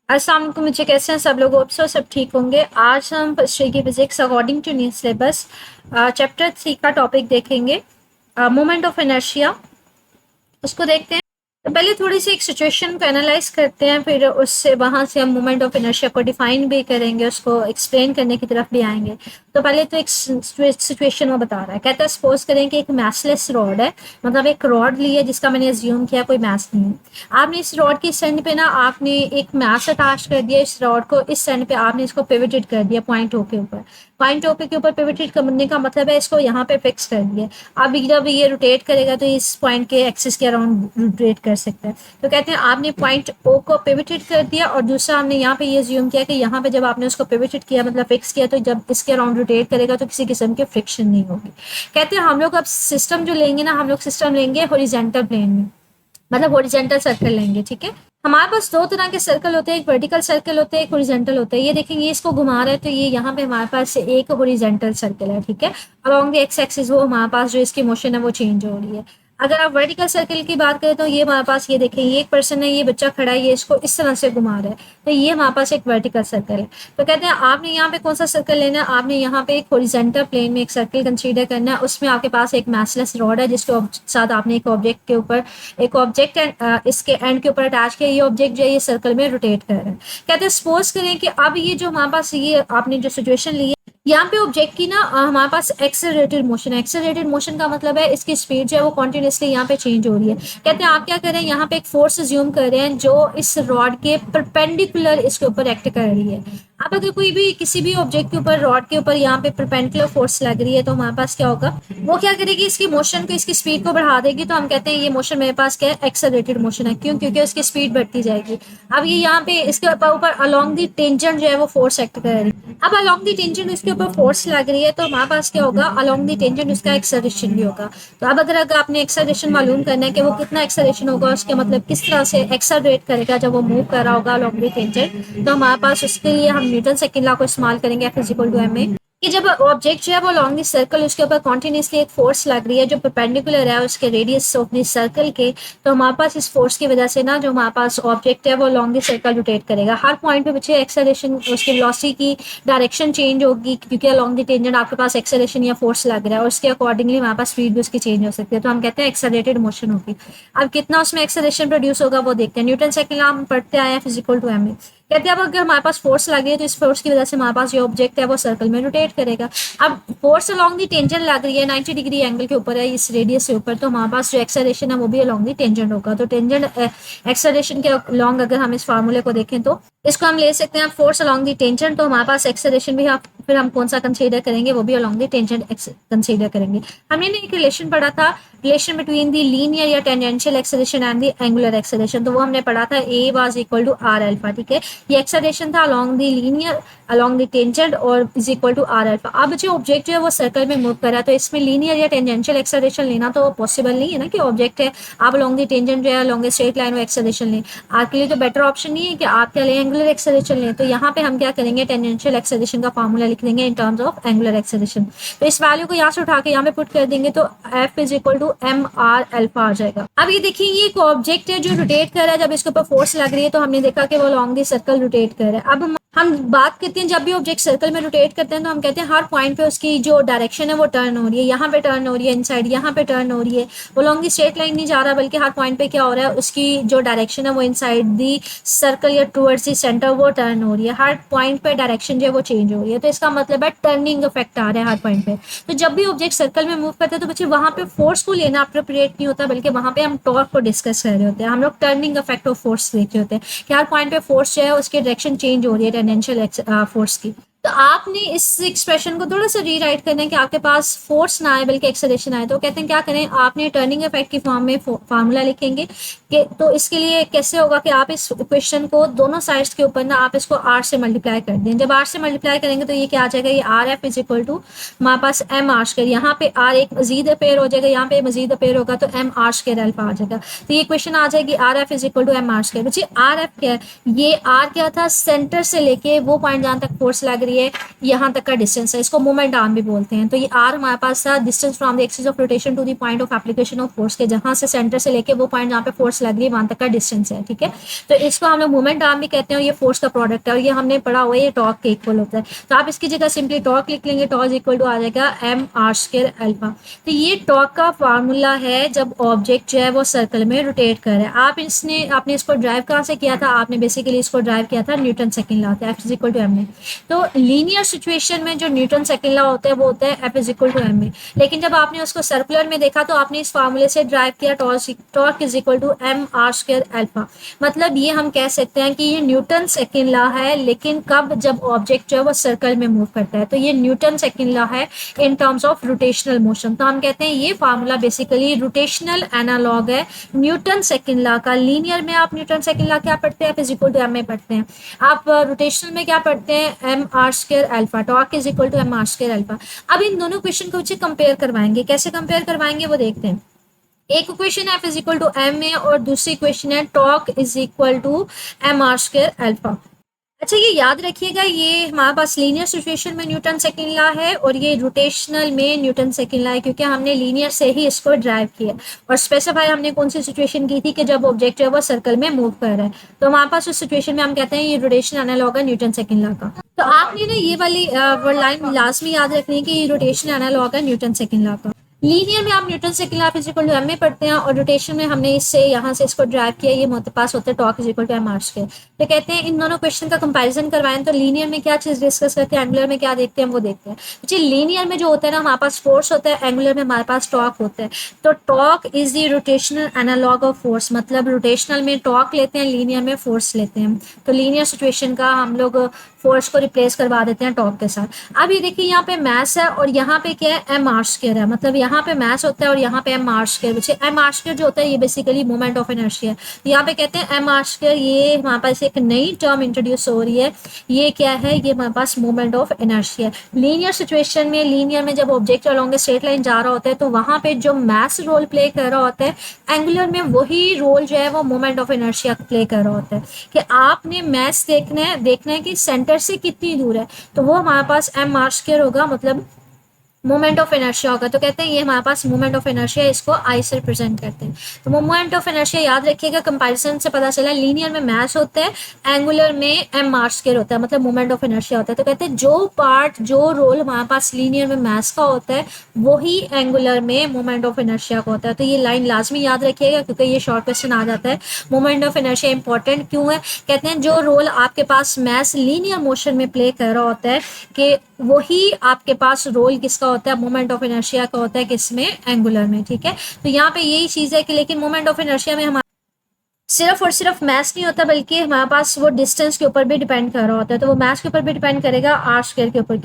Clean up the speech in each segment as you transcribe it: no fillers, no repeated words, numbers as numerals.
अस्सलाम वालेकुम बच्चे, कैसे हैं सब लोग? होप सो सब ठीक होंगे। आज हम हिस्ट्री की physics according to new syllabus chapter 3 का टॉपिक देखेंगे, मोमेंट ऑफ इनर्शिया। उसको देखते हैं। तो पहले थोड़ी सी एक सिचुएशन को एनालाइज करते हैं, फिर उससे वहां से हम मोमेंट ऑफ इनर्शिया को डिफाइन भी करेंगे, उसको एक्सप्लेन करने की तरफ भी आएंगे। तो पहले तो एक सिचुएशन वो बता रहा है, कहता है सपोज करें कि एक मैसलेस रॉड है, मतलब एक रॉड ली है जिसका मैंने अज्यूम किया कोई मैस नहीं है। आपने इस रॉड की सेंड पे ना आपने एक मैस अटैच कर दिया, इस रॉड को इस सेंड पे आपने इसको पिवटेड कर दिया पॉइंट ओ के ऊपर। पॉइंट ओ के ऊपर पिवटेड करने का मतलब है इसको यहाँ पे फिक्स कर दिया। अब जब ये रोटेट करेगा तो इस पॉइंट के एक्सिस के अराउंड रोटेट कर सकता है। तो कहते हैं आपने पॉइंट ओ को पिवटेड कर दिया, और दूसरा हमने यहाँ पे ये अज्यूम किया कि यहाँ पे जब आपने उसको पिवटेड किया मतलब फिक्स किया, तो जब इसके अराउंड रोटेट करेगा तो किसी किस्म की फ्रिक्शन नहीं होगी। कहते हैं हम लोग अब सिस्टम जो लेंगे ना, हम लोग सिस्टम लेंगे हॉरिजॉन्टल प्लेन में, मतलब हॉरिजॉन्टल सर्कल लेंगे। ठीक है, हमारे पास दो तरह के सर्कल होते हैं, एक वर्टिकल सर्कल होते हैं, एक हॉरिजॉन्टल होता है। ये देखेंगे इसको घुमा रहा है तो ये यहाँ पे हमारे पास एक हॉरिजॉन्टल सर्कल है। ठीक है, अलोंग द एक्स एक्सिस वो हमारे पास जो इसकी मोशन है वो चेंज हो रही है। अगर आप वर्टिकल सर्कल की बात करें तो ये हमारे पास, ये देखें ये एक पर्सन है, ये बच्चा खड़ा है, ये इसको इस तरह से घुमा रहा है, तो ये हमारे पास एक वर्टिकल सर्कल है। तो कहते हैं आपने यहाँ पे कौन सा सर्कल लेना है, आपने यहाँ पे एक हॉरिजॉन्टल प्लेन में एक सर्कल कंसीडर करना है। उसमें आपके पास एक मैसलेस रॉड है जिसके साथ आपने एक ऑब्जेक्ट के ऊपर एक ऑब्जेक्ट इसके एंड के ऊपर अटैच किया। ये ऑब्जेक्ट जो है ये सर्कल में रोटेट कर रहा है। कहते हैं सपोज करें कि अब ये जो हमारे पास ये आपने जो सिचुएशन ली है, यहाँ पे ऑब्जेक्ट की ना हमारे पास एक्सेलरेटेड मोशन है। एक्सेलरेटेड मोशन का मतलब है इसकी स्पीड जो है वो कॉन्टिन्यूसली यहाँ पे चेंज हो रही है। कहते हैं आप क्या कर रहे हैं, यहाँ पे एक फोर्स अज्यूम कर रहे हैं जो इस रॉड के परपेंडिकुलर इसके ऊपर एक्ट कर रही है। अब अगर कोई भी किसी भी ऑब्जेक्ट के ऊपर रॉड के ऊपर यहाँ पे परपेंडिकुलर फोर्स लग रही है तो हमारे पास क्या होगा, वो क्या करेगी, इसकी मोशन को इसकी स्पीड को बढ़ा देगी। तो हम कहते हैं ये मोशन मेरे पास क्या है, एक्सेलरेटेड मोशन है। क्यों? क्योंकि उसकी स्पीड बढ़ती जाएगी। अब ये यहाँ पे इसके ऊपर अलोंग दी टेंजेंट जो है वो फोर्स एक्ट कर रही है। अब अलोंग दी टेंजेंट इसके ऊपर फोर्स लग रही है तो हमारे पास क्या होगा, अलोंग दी टेंजेंट उसका एक्सेलरेशन भी होगा। तो अब अगर आपने एक्सेलरेशन मालूम करना है कि वो कितना एक्सेलरेशन होगा, उसके मतलब किस तरह से एक्सेलरेट करेगा जब वो मूव कर रहा होगा अलोंग दी टेंजेंट, तो हमारे पास उसके लिए हम न्यूटन सेकंड लॉ को इस्तेमाल करेंगे, F is equal to M A. कि जब ऑब्जेक्ट जो है वो लॉन्ग दिस सर्कल उसके ऊपर कॉन्टिन्यूसली एक फोर्स लग रही है जो परपेंडिकुलर है उसके रेडियस ऑफ दिस सर्कल के, तो हमारे पास इस फोर्स की वजह से ना जो हमारे पास ऑब्जेक्ट है वो लॉन्ग दिस सर्कल रोटेट करेगा। हर पॉइंट पे बच्चे एक्सेलरेशन उसकी वेलोसिटी की डायरेक्शन चेंज होगी, क्योंकि लॉन्ग द टेंजेंट आपके पास एक्सेलरेशन या फोर्स लग रहा है और उसके अकॉर्डिंगली हमारे पास स्पीड भी उसकी चेंज हो सकती है। तो हम कहते हैं एक्सेलरेटेड मोशन होगी। अब कितना उसमें एक्सेलरेशन प्रोड्यूस होगा वो देखते हैं। न्यूटन सेकंड लॉ हम पढ़ते आए हैं, F is equal to M A. कहते हैं अब अगर हमारे पास फोर्स लग रही है तो इस फोर्स की वजह से हमारे पास जो ऑब्जेक्ट है वो सर्कल में रोटेट करेगा। अब फोर्स अलोंग दी टेंजेंट लग रही है 90 डिग्री एंगल के ऊपर है इस रेडियस के ऊपर, तो हमारे पास जो एक्सेलरेशन है वो भी अलोंग दी टेंजेंट होगा। तो टेंजेंट एक्सेलरेशन के अलोंग अगर हम इस फार्मूले को देखें तो इसको हम ले सकते हैं फोर्स अलोंग दी टेंजेंट, तो हमारे पास एक्सेलरेशन भी फिर हम कौन सा कंसीडर करेंगे, वो भी अलोंग दी टेंजेंट कंसीडर करेंगे। हमने एक रिलेशन पढ़ा था, रिलेशन बिटवीन दी लीनियर या tangential acceleration and the angular acceleration, तो वो हमने पढ़ा था a was equal to r alpha. ठीक है, ये एक्सेलरेशन था along the linear along the tangent और is equal to r alpha. अब जो ऑब्जेक्ट जो है वो सर्कल में मूव कर रहा है तो इसमें लीनियर या टेंजेंशियल एक्सेलरेशन लेना तो पॉसिबल नहीं है ना, कि ऑब्जेक्ट है आप अलोंग द टेंजेंट जो है अलोंग ए स्ट्रेट लाइन में एक्सेलरेशन लें। आपके लिए तो बेटर ऑप्शन नहीं है कि आप क्या लें, एंगुलर एक्सेलरेशन लें। तो यहाँ पे हम क्या करेंगे, टेंजेंशियल एक्सेलरेशन का फार्मूला लिख देंगे इन टर्म्स ऑफ एंगुलर एक्सेलरेशन। तो इस वैल्यू को यहाँ से उठा के यहाँ पे पुट कर देंगे तो F is equal to M r alpha आ जाएगा। अब ये देखिए ये एक ऑब्जेक्ट है जो रोटेट कर रहा है, जब इसके ऊपर फोर्स लग रही है तो हमने देखा कि वो अलोंग द सर्कल रोटेट कर रहा है। अब हम बात करते हैं जब भी ऑब्जेक्ट सर्कल में रोटेट करते हैं तो हम कहते हैं हर पॉइंट पे उसकी जो डायरेक्शन है वो टर्न हो रही है, यहाँ पे टर्न हो रही है इनसाइड, यहाँ पे टर्न हो रही है। वो लॉन्ग दी स्ट्रेट लाइन नहीं जा रहा, बल्कि हर पॉइंट पे क्या हो रहा है, उसकी जो डायरेक्शन है वो इनसाइड दी सर्कल या टूवर्ड्स दी सेंटर वो टर्न हो रही है। हर पॉइंट पे डायरेक्शन जो है वो चेंज हो रही है, तो इसका मतलब है टर्निंग इफेक्ट आ रहा है हर पॉइंट पे। तो जब भी ऑब्जेक्ट सर्कल में मूव करते हैं तो बच्चे वहां पे फोर्स को लेना अप्रोप्रिएट नहीं होता, बल्कि वहां पे हम टॉर्क को डिस्कस कर रहे होते हैं। हम लोग टर्निंग इफेक्ट ऑफ फोर्स देख रहे होते हैं कि हर पॉइंट पे फोर्स जो है उसकी डायरेक्शन चेंज हो रही है टेंजेंशियल फोर्स की। तो आपने इस एक्सप्रेशन को थोड़ा सा रीराइट करना है कि आपके पास फोर्स ना आए बल्कि एक्सेलरेशन आए। तो कहते हैं क्या करें, आपने टर्निंग इफेक्ट की फॉर्म में फार्मूला लिखेंगे कि तो इसके लिए कैसे होगा कि आप इस इक्वेशन को दोनों साइड्स के ऊपर ना आप इसको आर से मल्टीप्लाई कर दें। जब आर से मल्टीप्लाई करेंगे तो ये क्या आ जाएगा, ये R F is equal to हमारे पास एम आर स्क्वायर, यहाँ पे आर एक मजीद अपेयर हो जाएगा, यहाँ पे मजीद अपेयर होगा तो एम आर स्क्वायर अल्फा आ जाएगा। तो ये इक्वेशन आ जाएगी R F is equal to M R square. बच्चे आर एफ क्या है, ये आर क्या था, सेंटर से लेके वो पॉइंट जहां तक फोर्स लग रही है ये यहाँ तक का डिस्टेंस है, इसको मोमेंट आर्म भी बोलते हैं। तो ये आर हमारे पास था distance from the axis of rotation to the point of application of force, के जहाँ से सेंटर से लेके वो पॉइंट जहाँ पे फोर्स लग रही है वहां तक का डिस्टेंस है, ठीक है। तो इसको हम लोग मोमेंट आर्म भी कहते हैं और ये फोर्स का प्रोडक्ट है और ये हमने पढ़ा हुआ है ये टॉर्क के इक्वल होता है। तो आप इसकी जगह सिंपली टॉर्क लिख लेंगे, टॉर्क इक्वल टू आ जाएगा एम आर स्क्वायर अल्फा। तो ये टॉर्क का फार्मूला है जब ऑब्जेक्ट जो है वो सर्कल में रोटेट कर रहा है। आपने इसको ड्राइव कहाँ से किया था, आपने बेसिकली इसको ड्राइव किया था Newton second law, F is equal to M में। तो लीनियर सिचुएशन में जो न्यूटन सेकंड लॉ होता है वो होता है F is equal to M में, लेकिन जब आपने उसको सर्कुलर में देखा तो आपने इस फार्मूले से ड्राइव किया torque is equal to M R square alpha. मतलब ये हम कह सकते हैं कि ये न्यूटन सेकंड लॉ है, लेकिन कब, जब ऑब्जेक्ट जो है वो सर्कल में मूव करता है। तो ये न्यूटन सेकंड लॉ है in terms of rotational motion. तो हम कहते हैं ये फार्मूला बेसिकली रोटेशनल एनालॉग है न्यूटन सेकंड लॉ का। लीनियर में आप न्यूटन सेकंड लॉ क्या पढ़ते हैं, F is equal to M में पढ़ते हैं। आप रोटेशनल में क्या पढ़ते हैं, M are square alpha, torque is equal to M R square alpha. अब इन दोनों क्वेश्चन को कंपेयर करवाएंगे, कैसे कंपेयर करवाएंगे वो देखते हैं। एक क्वेश्चन है F is equal to M में और दूसरी क्वेश्चन है torque is equal to M R square alpha. अच्छा ये याद रखिएगा, ये हमारे पास लीनियर सिचुएशन में न्यूटन सेकंड लॉ है और ये रोटेशनल में न्यूटन सेकंड लॉ है, क्योंकि हमने लीनियर से ही इसको ड्राइव किया और स्पेसिफाई हमने कौन सी सिचुएशन की थी कि जब ऑब्जेक्ट है वो सर्कल में मूव कर रहा है। तो हमारे पास उस सिचुएशन में हम कहते हैं ये रोटेशन एनालॉग है न्यूटन सेकंड लॉ का। तो आपने ना ये वाली लाइन लास्ट में याद रखनी है कि ये रोटेशन एनालॉग है न्यूटन सेकंड लॉ का। लीनियर में आप Newton second law is equal to M में पढ़ते हैं और रोटेशन में हमने इससे यहाँ से इसको ड्राइव किया, ये हमारे पास होता है torque is equal to M R square. तो कहते हैं इन दोनों क्वेश्चन का कंपैरिजन करवाएं तो लीनियर में क्या चीज़ डिस्कस करते हैं, एंगुलर में क्या देखते हैं वो देखते हैं। जी लीनियर में जो होता है ना हमारे पास फोर्स होता है, एंगुलर में हमारे पास टॉर्क होता है। तो torque is the rotational analogue of force, मतलब रोटेशनल में टॉर्क लेते हैं, लीनियर में फोर्स लेते हैं। तो लीनियर सिचुएशन का हम लोग फोर्स को रिप्लेस करवा देते हैं टॉर्क के साथ। अब ये देखिए यहाँ पे मैस है और यहाँ पे क्या है, एम आर स्क्वायर है, मतलब यहाँ पे मैस होता है और यहाँ पे M are square. M are square जो होता है ये बेसिकली मोमेंट ऑफ इनर्शिया है। तो यहाँ पे कहते हैं एम आर स्क्वायर, ये हमारे पास एक नई टर्म इंट्रोड्यूस हो रही है, ये क्या है, ये हमारे पास मोमेंट ऑफ इनर्शिया है। लीनियर सिचुएशन में, लीनियर में जब ऑब्जेक्ट अलोंग स्ट्रेट लाइन जा रहा होता है तो वहाँ पे जो मैस रोल प्ले कर रहा होता है, एंगुलर में वही रोल जो है वो मोमेंट ऑफ इनर्शिया प्ले कर रहा होता है। कि आपने मैस देखना है कि सेंटर से कितनी दूर है, तो वो हमारे पास एम आर स्क्वायर होगा, मतलब मोमेंट ऑफ इनर्शिया होगा। तो कहते हैं ये हमारे पास मोमेंट ऑफ इनर्शिया, इसको आई से रिप्रेजेंट करते हैं। तो मोमेंट ऑफ इनर्शिया याद रखिएगा, कंपैरिजन से पता चला लीनियर में मैस होता है, एंगुलर में एम आर स्क्वायर होता है, मतलब मोमेंट ऑफ इनर्शिया होता है। तो कहते हैं जो रोल हमारे पास लीनियर में मैस का होता है वही एंगुलर में मोमेंट ऑफ इनर्शिया का होता है। तो ये लाइन लाजमी याद रखिएगा क्योंकि ये शॉर्ट क्वेश्चन आ जाता है। मोमेंट ऑफ इनर्शिया इंपॉर्टेंट क्यों है, कहते हैं जो रोल आपके पास मैस लीनियर मोशन में प्ले कर रहा होता है कि वही आपके पास रोल किसका होता है, मोमेंट ऑफ इनर्शिया का होता है, किसमें, एंगुलर में। ठीक है, तो यहाँ पे यही चीज़ है कि लेकिन मोमेंट ऑफ इनर्शिया में हमारा सिर्फ और सिर्फ मैस नहीं होता बल्कि हमारे पास वो डिस्टेंस के ऊपर भी डिपेंड कर रहा होता है। तो वो मैस के ऊपर भी डिपेंड करेगा, आर स्क्वायर के ऊपर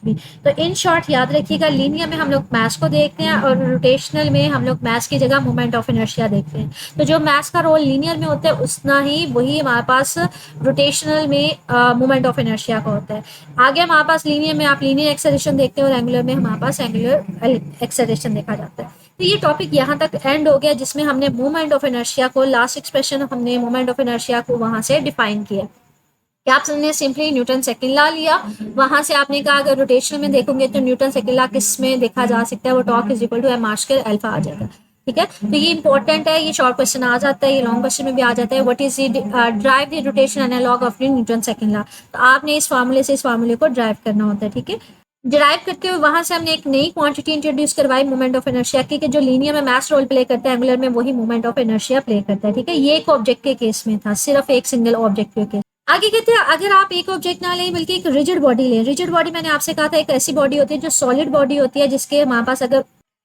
भी। तो इन शॉर्ट याद रखिएगा, लीनियर में हम लोग मैस को देखते हैं और रोटेशनल में हम लोग मैस की जगह मोमेंट ऑफ इनर्शिया देखते हैं। तो जो मैस का रोल लीनियर में होता है उतना ही वही हमारे पास रोटेशनल में मोमेंट ऑफ इनर्शिया का होता है। आगे हमारे पास लीनियर में आप लीनियर एक्सेलरेशन देखते हैं और एंगुलर में हमारे पास एंगुलर एक्सेलरेशन देखा जाता है। तो ये टॉपिक यहाँ तक एंड हो गया जिसमें हमने मोमेंट ऑफ इनर्शिया को, लास्ट एक्सप्रेशन हमने मोमेंट ऑफ इनर्शिया को वहां से डिफाइन किया कि आपने सिंपली न्यूटन सेकंड लॉ लिया, वहां से आपने कहा अगर रोटेशन में देखोगे तो न्यूटन सेकंड लॉ किस में देखा जा सकता है, वो torque is equal to M R square alpha आ जाएगा। ठीक है, तो ये इंपॉर्टेंट है, ये शॉर्ट क्वेश्चन आ जाता है, ये लॉन्ग क्वेश्चन में भी आ जाता है। What is derive the rotation analogue of Newton second law. तो आपने इस फार्मूले से इस फार्मूले को ड्राइव करना होता है। ठीक है, ड्राइव करते हुए वहां से हमने एक नई क्वांटिटी इंट्रोड्यूस करवाई मोमेंट ऑफ इनर्शिया की, कि जो लीनियर में मैस रोल प्ले करता है, एंगुलर में वही मोमेंट ऑफ इनर्शिया प्ले करता है। ठीक है, ये एक ऑब्जेक्ट के केस में था, सिर्फ एक सिंगल ऑब्जेक्ट के केस। आगे कहते हैं अगर आप एक ऑब्जेक्ट ना लें बल्कि एक रिजिड बॉडी लें। रिजिड बॉडी मैंने आपसे कहा था एक ऐसी बॉडी होती है जो सॉलिड बॉडी होती है, जिसके हमारे पास अगर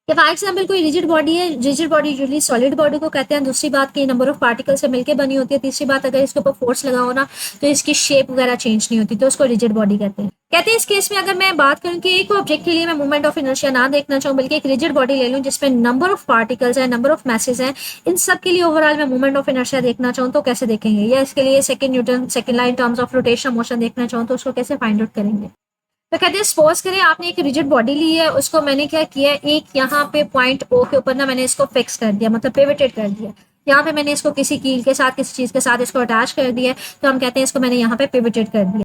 फॉर एग्जाम्पल कोई रिजिड बॉडी है, rigid body usually solid body को कहते हैं। दूसरी बात की नंबर ऑफ पार्टिकल से मिलकर बनी होती है। तीसरी बात अगर इसके ऊपर फोर्स लगा हो ना तो इसकी शेप वगैरह चेंज नहीं होती, तो उसको रिजिड बॉडी कहते हैं। कहते हैं इस केस में अगर मैं बात करूं कि एक ऑब्जेक्ट के लिए मैं मोमेंट ऑफ इनर्शिया ना देखना चाहूं बल्कि एक रिजिड बॉडी ले लूं जिसमें नंबर ऑफ पार्टिकल्स है, नंबर ऑफ मैसेज है, इन सब के लिए ओवरऑल मैं मोमेंट ऑफ इनर्शिया देखना चाहूं तो कैसे देखेंगे, या इसके लिए second Newton second law in terms of rotation motion देखना चाहूं तो उसको कैसे फाइंड आउट करेंगे। तो कहते हैं सपोज करें आपने एक रिजिड बॉडी ली है, उसको मैंने क्या किया, एक यहाँ पे पॉइंट ओ के ऊपर ना मैंने इसको फिक्स कर दिया, मतलब पिवटेड कर दिया। यहाँ पे मैंने इसको किसी कील के साथ, किसी चीज के साथ इसको अटैच कर दिया, तो हम कहते हैं इसको मैंने यहाँ पे पिवटेड कर दिया।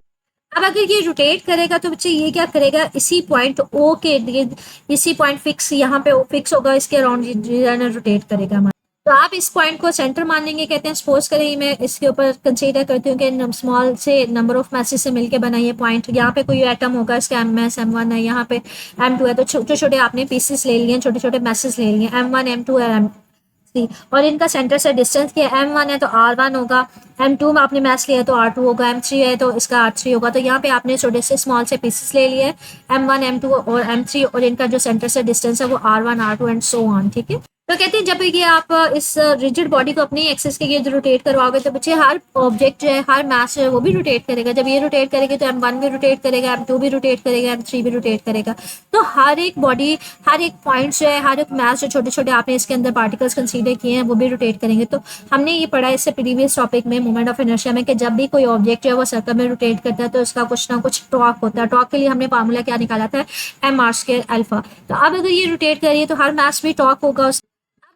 अब अगर ये रोटेट करेगा तो बच्चे ये क्या करेगा, इसी पॉइंट ओ के इर्द गिर्द, इसी पॉइंट फिक्स यहाँ पे फिक्स होगा, इसके अराउंड रोटेट करेगा हमारा। तो आप इस पॉइंट को सेंटर मान लेंगे। कहते हैं सपोज करें मैं इसके ऊपर कंसीडर करती हूँ कि स्मॉल से नंबर ऑफ मैसेज से मिलकर बना ये पॉइंट, यहाँ पे कोई एटम होगा, इसका M1 है, यहाँ पे M2 है, तो छोटे छोटे आपने पीसेस ले लिए, छोटे छोटे मैसेज ले लिए, M1 M2 है M3, और इनका सेंटर से डिस्टेंस किया, M1 है तो R1 होगा, M2 में आपने मैस लिया तो R2 होगा, M3 है तो इसका R3 होगा। तो यहाँ पे आपने छोटे से स्मॉल से पीसेस ले लिए, M1 M2 और M3, और इनका जो सेंटर से डिस्टेंस है वो R1 R2 and so on. ठीक है, तो कहते हैं जब ये आप इस रिजिड बॉडी को अपनी एक्सिस के गिर्द रोटेट करवाओगे तो बच्चे हर ऑब्जेक्ट जो है, हर मास जो है वो भी रोटेट करेगा। जब ये रोटेट करेगी तो M1 भी रोटेट करेगा, M2 भी रोटेट करेगा, M3 भी रोटेट करेगा। तो हर एक बॉडी, हर एक पॉइंट जो है, हर एक मास जो छोटे छोटे आपने इसके अंदर पार्टिकल्स कंसीडर किए हैं वो भी रोटेट करेंगे। तो हमने ये पढ़ा इससे प्रीवियस टॉपिक में मोमेंट ऑफ इनर्शिया में कि जब भी कोई ऑब्जेक्ट जो है वो सर्कल में रोटेट करता है तो उसका कुछ ना कुछ टॉर्क होता है। टॉर्क के लिए हमने फार्मूला क्या निकाला था, mr² अल्फा। तो अब अगर ये रोटेट करिए तो हर मास में टॉर्क होगा।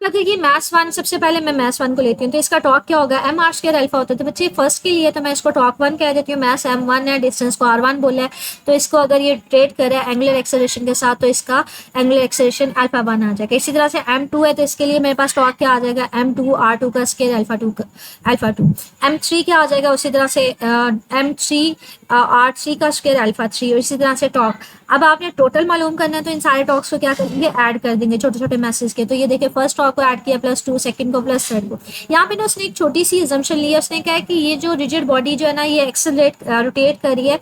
अगर ये मैथ्स वन, सबसे पहले मैं मैथ्स वन को लेती हूँ तो इसका टॉर्क क्या होगा, M r² अल्फा होता है। तो बच्चे फर्स्ट के लिए तो मैं इसको टॉर्क 1 कह देती हूँ, मैथ्स M1 है, डिस्टेंस को R1 बोला है, तो इसको अगर ये ट्रेड करे एंगुलर एक्सेलरेशन के साथ तो इसका एंगुलर एक्सेलरेशन अल्फा 1 आ जाएगा। इसी तरह से M2 है तो इसके लिए मेरे पास टॉर्क क्या आ जाएगा, M2 R2 का स्केयर अल्फा 2। M3 क्या आ जाएगा, उसी तरह से M3 R3 का स्केयर अल्फा 3, और इसी तरह से टॉर्क। अब आपने टोटल मालूम करना है तो इन सारे टॉक्स को क्या करेंगे, ऐड कर देंगे छोटे छोटे मैसेज के। तो ये देखिए फर्स्ट टॉक को ऐड किया +2, सेकंड को +3 को। यहाँ पे ना उसने एक छोटी सी एजम्पशन ली है, उसने कहा है कि ये जो रिजिड बॉडी जो है ना ये एक्सेलरेट रोटेट कर रही है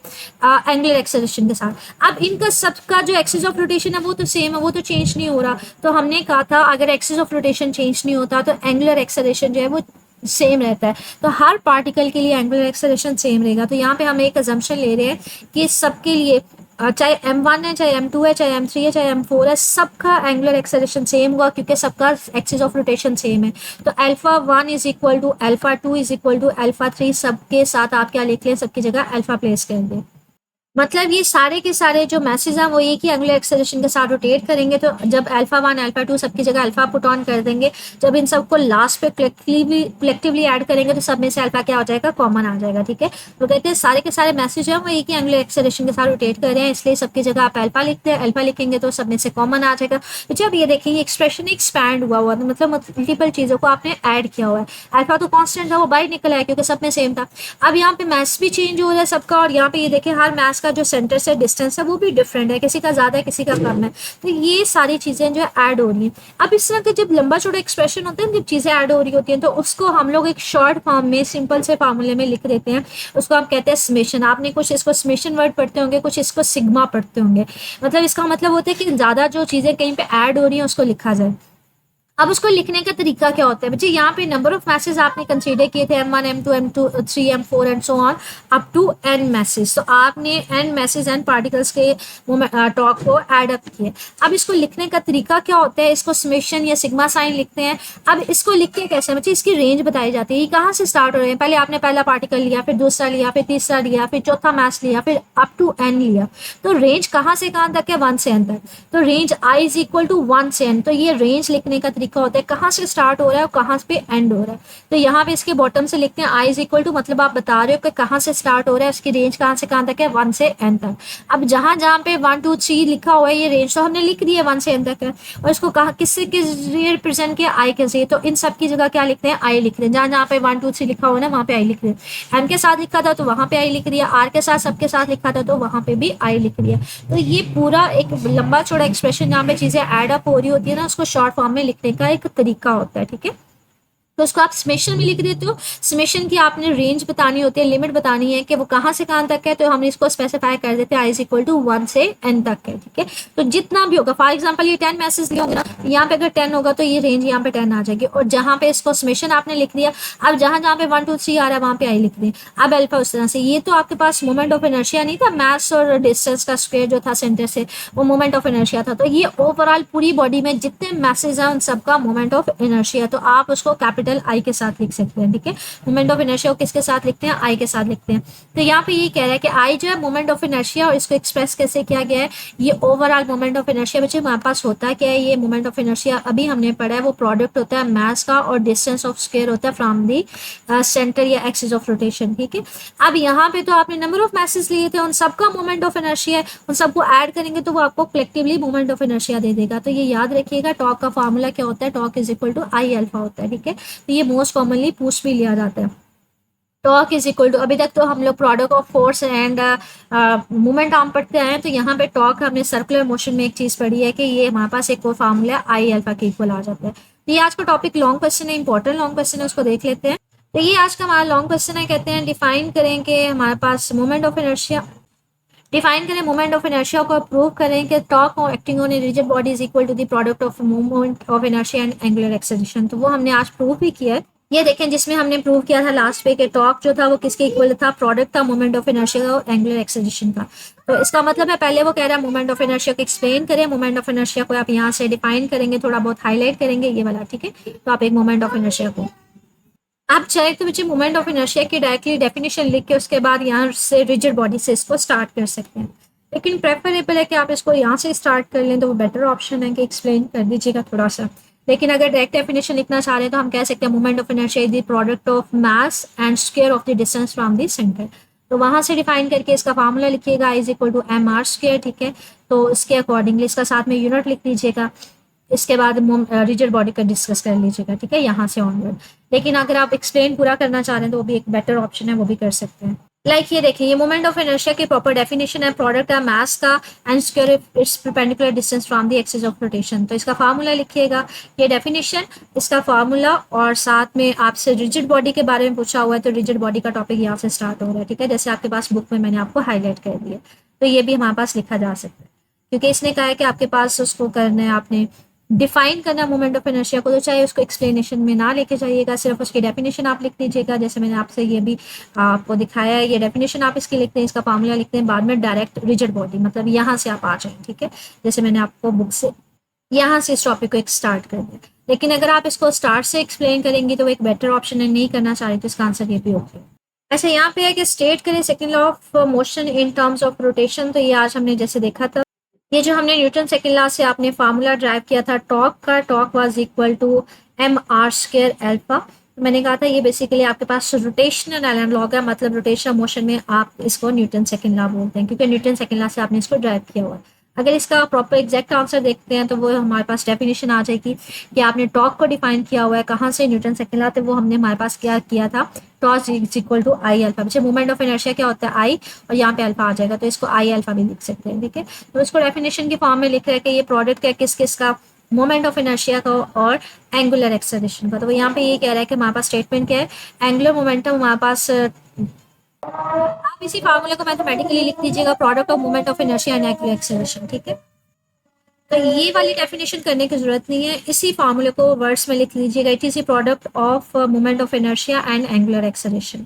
एंगुलर एक्सेलरेशन के साथ। अब इनका सबका जो एक्सिस ऑफ रोटेशन है वो तो सेम है, वो तो चेंज नहीं हो रहा। तो हमने कहा था अगर एक्सिस ऑफ रोटेशन चेंज नहीं होता तो एंगुलर एक्सेलरेशन जो है वो सेम रहता है। तो हर पार्टिकल के लिए एंगुलर एक्सेलरेशन सेम रहेगा। तो यहाँ पे हम एक अजम्पशन ले रहे हैं कि सबके लिए चाहे M1 है, चाहे M2 है, चाहे M3 है, चाहे M4 है, सबका एंगुलर एक्सेलरेशन सेम होगा क्योंकि सबका एक्सिस ऑफ रोटेशन सेम है। तो alpha 1 is equal to alpha 2 is equal to alpha 3, सबके साथ आप क्या लिख लें, सबकी जगह अल्फा प्लेस कर दें। मतलब ये सारे के सारे जो मैसेज हैं वो एक ही एंगुलर एक्सेलरेशन के साथ रोटेट करेंगे। तो जब अल्फा 1 अल्फा 2 सबकी जगह अल्फा पुट ऑन कर देंगे, जब इन सबको लास्ट पे कलेक्टिवली ऐड करेंगे तो सब में से अल्फा क्या हो जाएगा, कॉमन आ जाएगा। ठीक है, तो कहते हैं सारे के सारे मैसेज हैं वो एक ही एंगुलर एक्सेलरेशन के साथ रोटेट कर रहे हैं, इसलिए सबकी जगह आप अल्फा लिखते हैं। अल्फा लिखेंगे तो सब में से कॉमन आ जाएगा। तो जब ये देखेंगे एक्सप्रेशन एक्सपैंड हुआ मतलब मल्टीपल चीज़ों को आपने ऐड किया हुआ है। अल्फा तो कॉन्स्टेंट था, वो बाहर निकल आया क्योंकि सब में सेम था। अब यहाँ पे मैथ्स भी चेंज हो रहा है सबका, और यहाँ पे ये देखें हर मैथ्स का जो सेंटर से डिस्टेंस है वो भी डिफरेंट है, किसी का ज्यादा है किसी का कम है। तो ये सारी चीजें जो है ऐड हो रही हैं। अब इस तरह के जब लंबा चौड़ा एक्सप्रेशन होता है, जब चीजें ऐड हो रही होती हैं तो उसको हम लोग एक शॉर्ट फॉर्म में सिंपल से फार्मूले में लिख देते हैं, उसको हम कहते हैं समेशन। आपने कुछ इसको समेशन वर्ड पढ़ते होंगे, कुछ इसको सिग्मा पढ़ते होंगे। मतलब इसका मतलब होता है कि ज्यादा जो चीजें कहीं पे ऐड हो रही हैं उसको लिखा जाए। अब उसको लिखने का तरीका क्या होता है बच्चे, यहाँ पे नंबर ऑफ मैसेज आपने कंसीडर किए थे M1 M2 M2 3 M4 and so on up to n masses. तो आपने n मैसेज n पार्टिकल्स के टॉक को ऐड अप किए। अब इसको लिखने का तरीका क्या होता है, इसको समेशन या सिग्मा साइन लिखते हैं। अब इसको लिख के कैसे बच्चे, इसकी रेंज बताई जाती है, ये कहाँ से स्टार्ट हो रहे हैं। पहले आपने पहला पार्टिकल लिया, फिर दूसरा लिया, फिर तीसरा लिया, फिर चौथा मैस लिया, फिर अप टू n लिया। तो रेंज कहाँ से कहाँ तक है, 1 से n तक। तो range i is equal to 1 से n। तो ये रेंज लिखने का तरीका होता है, कहाँ से स्टार्ट हो रहा है और कहाँ पे एंड हो रहा है। तो यहाँ पे इसके बॉटम से लिखते हैं i इज इक्वल टू, मतलब आप बता रहे हो कि कहाँ से स्टार्ट हो रहा है, उसकी रेंज कहाँ से कहाँ तक है, 1 से n तक। अब जहाँ जहाँ पे 1 2 3 लिखा हुआ है ये रेंज तो हमने लिख दी है 1 से n तक है, और इसको कहा किससे किस रिप्रेजेंट किया, i के से। तो इन सब की जगह क्या लिखते हैं, i लिख रहे हैं। जहाँ जहाँ पे 1 2 3 लिखा हुआ है वहाँ पे i लिख रहे हैं। m के साथ लिखा था तो वहाँ पे i लिख दिया, r के साथ सबके साथ लिखा था तो वहाँ पे भी i लिख दिया। तो ये पूरा एक लंबा चौड़ा एक्सप्रेशन जहाँ पे चीजें एड अप हो रही होती है ना, उसको शॉर्ट फॉर्म में लिखने का एक तरीका होता है। ठीक है, तो उसको आप समेशन में लिख देते हो। समेशन की आपने रेंज बतानी होती है, लिमिट बतानी है कि वो कहाँ से कहाँ तक है, तो हम इसको स्पेसिफाई कर देते हैं i इज इक्वल टू 1 से n तक है। ठीक है, तो जितना भी होगा, फॉर एग्जांपल ये 10 मैसेज लिए होंगे ना, यहाँ पे अगर 10 होगा तो ये रेंज यहाँ पे 10 आ जाएगी। और जहाँ पे इसको समेशन आपने लिख दिया, अब जहाँ जहाँ पे 1 2 3 आ रहा है वहाँ पे i लिख दें। अब अल्फा उस तरह से, ये तो आपके पास मोमेंट ऑफ इनर्शिया नहीं था, मैथ्स और डिस्टेंस का स्क्वायर जो था सेंटर से, वो मोमेंट ऑफ इनर्शिया था। तो ये ओवरऑल पूरी बॉडी में जितने मैसेज हैं उन सबका मोमेंट ऑफ इनर्शिया। तो आप उसको कैपिटल कैपिटल आई के साथ लिख सकते हैं, ठीक है। मोमेंट ऑफ इनर्शिया को किसके साथ लिखते हैं, आई के साथ लिखते हैं। तो यहाँ पे ये कह रहा है कि आई जो है मोमेंट ऑफ इनर्शिया, और इसको एक्सप्रेस कैसे किया गया है, ये ओवरऑल मोमेंट ऑफ इनर्शिया बच्चे हमारे पास होता है क्या है, ये मोमेंट ऑफ इनर्शिया अभी हमने पढ़ा है वो प्रोडक्ट होता है मास का और डिस्टेंस ऑफ स्क्वायर होता है फ्रॉम दी सेंटर या एक्सिस ऑफ रोटेशन, ठीक है। अब यहाँ पे तो आपने नंबर ऑफ मैसेज लिए थे, उन सबका मोमेंट ऑफ इनर्शिया है, उन सबको ऐड करेंगे तो वो आपको कलेक्टिवली मोमेंट ऑफ इनर्शिया दे देगा। तो ये याद रखिएगा, टॉर्क का फार्मूला क्या होता है, torque is equal to I alpha होता है, ठीक है। तो ये मोस्ट कॉमनली पूछ भी लिया जाता है। टॉर्क इज इक्वल टू, अभी तक तो हम लोग product of force and movement arm पढ़ते आए हैं, तो यहाँ पे टॉर्क हमने सर्कुलर मोशन में एक चीज़ पढ़ी है कि ये हमारे पास एक और फार्मूला आई अल्फा के इक्वल आ जाता है। तो ये आज का टॉपिक लॉन्ग क्वेश्चन है, इंपॉर्टेंट लॉन्ग क्वेश्चन है, उसको देख लेते हैं। तो ये आज का हमारा लॉन्ग क्वेश्चन है, कहते हैं डिफाइन करें कि हमारे पास मोमेंट ऑफ इनर्शिया, डिफाइन करें मोमेंट ऑफ इनर्शिया को प्रूव करें कि torque acting on a rigid body is equal to the product of moment of inertia and angular acceleration. तो वो हमने आज प्रूव भी किया है। ये देखें, जिसमें हमने प्रूव किया था लास्ट पे कि टॉर्क जो था वो किसके इक्वल था, प्रोडक्ट था मोमेंट ऑफ इनर्शिया का और एंगुलर एक्सेलरेशन का। तो इसका मतलब है पहले वो कह रहा है मोमेंट ऑफ इनर्शिया को एक्सप्लेन करें, मोमेंट ऑफ इनर्शिया को आप यहाँ से डिफाइन करेंगे, थोड़ा बहुत हाईलाइट करेंगे ये वाला, ठीक है। तो आप एक मोमेंट ऑफ इनर्शिया को आप चाहे तो बच्चे मोमेंट ऑफ इनर्शिया की डायरेक्टली डेफिनेशन लिख के उसके बाद यहाँ से रिजिड बॉडी से इसको स्टार्ट कर सकते हैं, लेकिन प्रेफरेबल है कि आप इसको यहाँ से स्टार्ट कर लें, तो वो बेटर ऑप्शन है कि एक्सप्लेन कर दीजिएगा थोड़ा सा। लेकिन अगर डायरेक्ट डेफिनेशन लिखना चाह रहे हैं तो हम कह सकते हैं moment of inertia is the product of mass and square of the distance from the centre. तो वहाँ से डिफाइन करके इसका फार्मूला लिखिएगा, is equal to M R square, ठीक है। तो इसके अकॉर्डिंगली इसका साथ में यूनिट लिख लीजिएगा, इसके बाद रिजिड बॉडी का डिस्कस कर लीजिएगा, ठीक है, यहाँ से ऑनवर्ड। लेकिन अगर आप एक्सप्लेन पूरा करना चाह रहे हैं तो वो भी एक बेटर ऑप्शन है, वो भी कर सकते हैं। लाइक ये देखिए, ये मोमेंट ऑफ इनर्शिया की प्रॉपर डेफिनेशन है, प्रोडक्ट है मास का and square its perpendicular distance from the axis of rotation. तो इसका फार्मूला लिखिएगा, ये डेफिनेशन, इसका फार्मूला, और साथ में आपसे रिजिड बॉडी के बारे में पूछा हुआ है तो रिजिड बॉडी का टॉपिक यहाँ से स्टार्ट हो रहा है, ठीक है, जैसे आपके पास बुक में मैंने आपको हाईलाइट कर दिया। तो ये भी हमारे पास लिखा जा सकता है, क्योंकि इसने कहा है कि आपके पास उसको करना है, आपने डिफाइन करना मोमेंट ऑफ इनर्शिया को, तो चाहे उसको एक्सप्लेनेशन में ना लेके जाइएगा, सिर्फ उसकी डेफिनेशन आप लिख दीजिएगा, जैसे मैंने आपसे ये भी आपको दिखाया है, ये डेफिनेशन आप इसकी लिखते हैं, इसका फार्मूला लिखते हैं, बाद में डायरेक्ट रिजिड बॉडी, मतलब यहाँ से आप आ जाएं, ठीक है, जैसे मैंने आपको बुक से यहाँ से इस टॉपिक को एक स्टार्ट कर दिया। लेकिन अगर आप इसको स्टार्ट से एक्सप्लेन करेंगे तो एक बेटर ऑप्शन है, नहीं करना चाह रहे तो इसका आंसर ये भी ओके। ऐसे यहाँ पे है कि स्टेट करें second law of motion in terms of rotation. तो ये आज हमने जैसे देखा था, ये जो हमने न्यूटन सेकंड लॉ से आपने फार्मूला ड्राइव किया था टॉर्क का, torque was equal to M R square alpha. मैंने कहा था ये बेसिकली आपके पास रोटेशनल एनालॉग है, मतलब रोटेशन मोशन में आप इसको न्यूटन सेकंड लॉ बोलते हैं, क्योंकि न्यूटन सेकंड लॉ से आपने इसको ड्राइव किया हुआ है। अगर इसका प्रॉपर एग्जैक्ट आंसर देखते हैं तो वो हमारे पास डेफिनेशन आ जाएगी कि आपने टॉर्क को डिफाइन किया हुआ है कहाँ से, न्यूटन सेकंड लॉ, तो वो हमने हमारे पास क्या किया था, torque is equal to I alpha. पीछे मूवमेंट ऑफ इनर्शिया क्या होता है, आई, और यहाँ पे अल्फा आ जाएगा, तो इसको आई अल्फा भी लिख सकते हैं, ठीक है। तो इसको डेफिनेशन की फॉर्म में लिख रहा है कि ये प्रोडक्ट है किस किस का, मोमेंट ऑफ इनर्शिया का और एंगुलर एक्सेलरेशन का। तो यहाँ पे ये कह रहा है कि हमारे पास स्टेटमेंट क्या है, एंगुलर मोमेंटम हमारे पास, आप इसी फार्मूले को मैथमेटिकली लिख दीजिएगा, product of moment of inertia and angular acceleration, ठीक है। तो ये वाली डेफिनेशन करने की जरूरत नहीं है, इसी फार्मूले को वर्ड्स में लिख लीजिएगा, it is a product of moment of inertia and angular acceleration.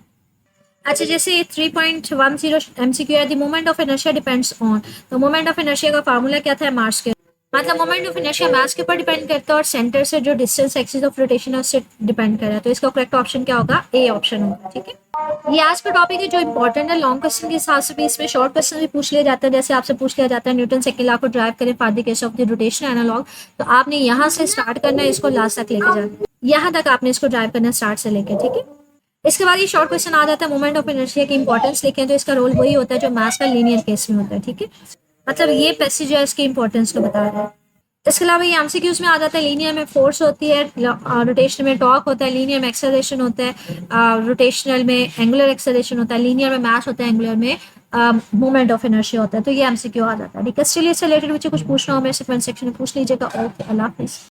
अच्छा, जैसे 3.10 MCQ है, the moment of inertia depends on, तो मोमेंट ऑफ इनर्शिया का फार्मूला क्या था, मास के, मतलब मोमेंट ऑफ इनर्शिया मास के ऊपर डिपेंड करता है और सेंटर से जो डिस्टेंस एक्सिस ऑफ रोटेशन है उससे डिपेंड कर रहा है। तो इसका करेक्ट ऑप्शन क्या होगा, ए ऑप्शन होगा, ठीक है। ये आज का टॉपिक है जो इंपॉर्टेंट है, लॉन्ग क्वेश्चन के हिसाब से भी इसमें शॉर्ट क्वेश्चन भी पूछ लिया जाता है, जैसे आपसे पूछ लिया जाता है न्यूटन सेकंड लॉ को ड्राइव करें for the case of the rotation analog, तो आपने यहाँ से स्टार्ट करना है, इसको लास्ट तक लेके जाना है, यहाँ तक आपने इसको ड्राइव करना है स्टार्ट से लेके, ठीक है। इसके बाद ये शॉर्ट क्वेश्चन आ जाता है, मोमेंट ऑफ इनर्शिया की इंपॉर्टेंस लिखें, तो इसका रोल वही होता है जो मास का लीनियर केस में होता है, ठीक है, मतलब ये पैसेज जो है इसकी इंपॉर्टेंस को बता रहा है। इसके अलावा ये एमसीक्यूज में आ जाता है, लीनियर में फोर्स होती है, रोटेशनल में टॉर्क होता है, लीनियर में एक्सेलरेशन होता है, रोटेशनल में एंगुलर एक्सेलरेशन होता है, लीनियर में मास होता है, एंगुलर में मोमेंट ऑफ इनर्शिया होता है। तो ये एमसीक्यू आ जाता है, ठीक है। इससे रिलेटेड मुझे कुछ पूछना हो मेरे से कमेंट सेक्शन में पूछ लीजिएगा। ओके, अल्लाह हाफिज़।